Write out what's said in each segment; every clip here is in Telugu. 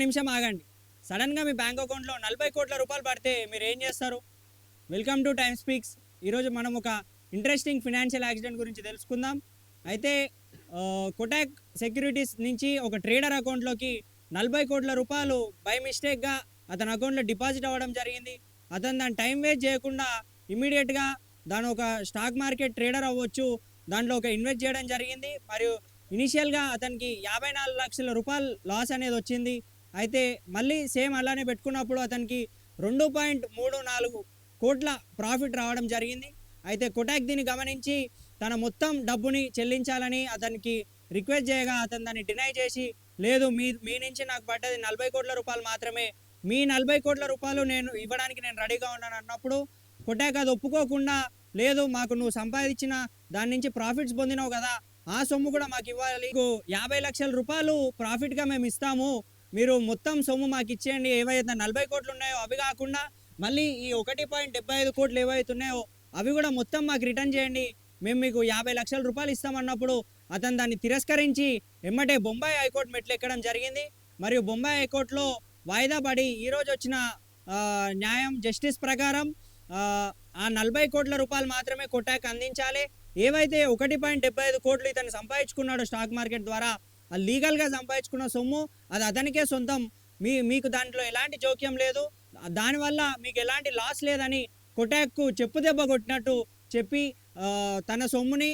నిమిషం ఆగండి. సడన్‌గా మీ బ్యాంక్ అకౌంట్‌లో 40 కోట్ల రూపాయలు పడితే మీరేం చేస్తారు? Welcome to time speaks. ఈరోజు మనం ఒక ఇంట్రెస్టింగ్ ఫినాన్షియల్ యాక్సిడెంట్ గురించి తెలుసుకుందాం. అయితే కొటాక్ సెక్యూరిటీస్ నుంచి ఒక ట్రేడర్ అకౌంట్‌లోకి 40 కోట్ల రూపాయలు బై మిస్టేక్‌గా అతని అకౌంట్‌లో డిపాజిట్ అవ్వడం జరిగింది. అతను దాన్ని టైం వేస్ట్ చేయకుండా ఇమ్మీడియేట్‌గా దాని ఒక స్టాక్ మార్కెట్ ట్రేడర్ అవ్వచ్చు. దాంట్లో ఒక ఇన్వెస్ట్ చేయడం జరిగింది. మరియు ఇనీషియల్‌గా అతనికి 54 లక్షల రూపాయలు లాస్ అనేది వచ్చింది. అయితే మళ్ళీ సేమ్ అలానే పెట్టుకున్నప్పుడు అతనికి 2.34 కోట్ల ప్రాఫిట్ రావడం జరిగింది. అయితే కొటాక్ దీన్ని గమనించి తన మొత్తం డబ్బుని చెల్లించాలని అతనికి రిక్వెస్ట్ చేయగా అతను దాన్ని డినై చేసి, లేదు మీ నుంచి నాకు పడ్డది 40 కోట్ల రూపాయలు మాత్రమే, మీ 40 కోట్ల రూపాయలు నేను ఇవ్వడానికి నేను రెడీగా ఉన్నాను అన్నప్పుడు కొటాక్ అది ఒప్పుకోకుండా, లేదు మాకు నువ్వు సంపాదించిన దాని నుంచి ప్రాఫిట్స్ పొందినావు కదా, ఆ సొమ్ము కూడా మాకు ఇవ్వాలి, నీకు 50 లక్షల రూపాయలు ప్రాఫిట్గా మేము ఇస్తాము, మీరు మొత్తం సొమ్ము మాకు ఇచ్చేయండి, ఏవైతే 40 కోట్లు ఉన్నాయో అవి కాకుండా మళ్ళీ ఈ 1.75 కోట్లు ఏవైతే ఉన్నాయో అవి కూడా మొత్తం మాకు రిటర్న్ చేయండి, మేము మీకు 50 లక్షల రూపాయలు ఇస్తామన్నప్పుడు అతను దాన్ని తిరస్కరించి ఎమ్మటే బొంబాయి హైకోర్టు మెట్లు ఎక్కడం జరిగింది. మరియు బొంబాయి హైకోర్టులో వాయిదా పడి ఈరోజు వచ్చిన న్యాయం జస్టిస్ ప్రకారం ఆ 40 కోట్ల రూపాయలు మాత్రమే కొటాక్ అందించాలి. ఏవైతే 1.75 కోట్లు ఇతను సంపాదించుకున్నాడో స్టాక్ మార్కెట్ ద్వారా, ఆ లీగల్గా సంపాదించుకున్న సొమ్ము అది అతనికే సొంతం, మీకు దాంట్లో ఎలాంటి జోక్యం లేదు, దానివల్ల మీకు ఎలాంటి లాస్ లేదని కొటాక్కు చెప్పు దెబ్బ కొట్టినట్టు చెప్పి తన సొమ్ముని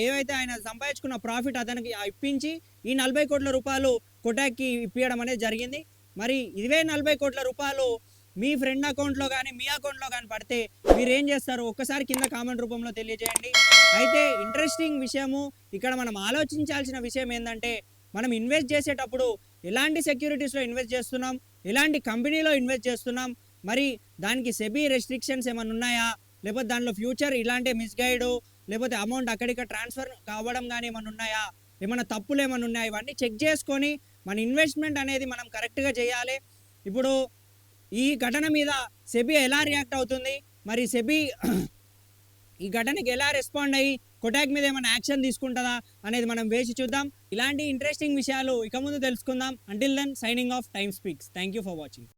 ఏవైతే ఆయన సంపాదించుకున్న ప్రాఫిట్ అతనికి ఇప్పించి ఈ 40 కోట్ల రూపాయలు కొటాక్కి ఇప్పించడం అనేది జరిగింది. మరి ఇవే 40 కోట్ల రూపాయలు మీ ఫ్రెండ్ అకౌంట్లో కానీ మీ అకౌంట్లో కానీ పడితే మీరేం చేస్తారు? ఒక్కసారి కింద కామెంట్ రూపంలో తెలియజేయండి. అయితే ఇంట్రెస్టింగ్ విషయము ఇక్కడ మనం ఆలోచించాల్సిన విషయం ఏంటంటే, మనం ఇన్వెస్ట్ చేసేటప్పుడు ఎలాంటి సెక్యూరిటీస్లో ఇన్వెస్ట్ చేస్తున్నాం, ఎలాంటి కంపెనీలో ఇన్వెస్ట్ చేస్తున్నాం, మరి దానికి సెబీ రెస్ట్రిక్షన్స్ ఏమైనా ఉన్నాయా, లేకపోతే దాంట్లో ఫ్యూచర్ ఇలాంటి మిస్గైడ్, లేకపోతే అమౌంట్ అక్కడిక్కడ ట్రాన్స్ఫర్ కావడం కానీ ఏమైనా ఉన్నాయా, ఏమైనా తప్పులు ఏమైనా ఉన్నాయా, ఇవన్నీ చెక్ చేసుకొని మన ఇన్వెస్ట్మెంట్ అనేది మనం కరెక్ట్గా చేయాలి. ఇప్పుడు ఈ ఘటన మీద సెబీ ఎలా రియాక్ట్ అవుతుంది, మరి సెబీ ఈ ఘటనకి ఎలా రెస్పాండ్ అయ్యి కొటాక్ మీద ఏమైనా యాక్షన్ తీసుకుంటుందా అనేది మనం వేసి చూద్దాం. ఇలాంటి ఇంట్రెస్టింగ్ విషయాలు ఇక ముందు తెలుసుకుందాం. Until then signing off time speaks. Thank you for watching.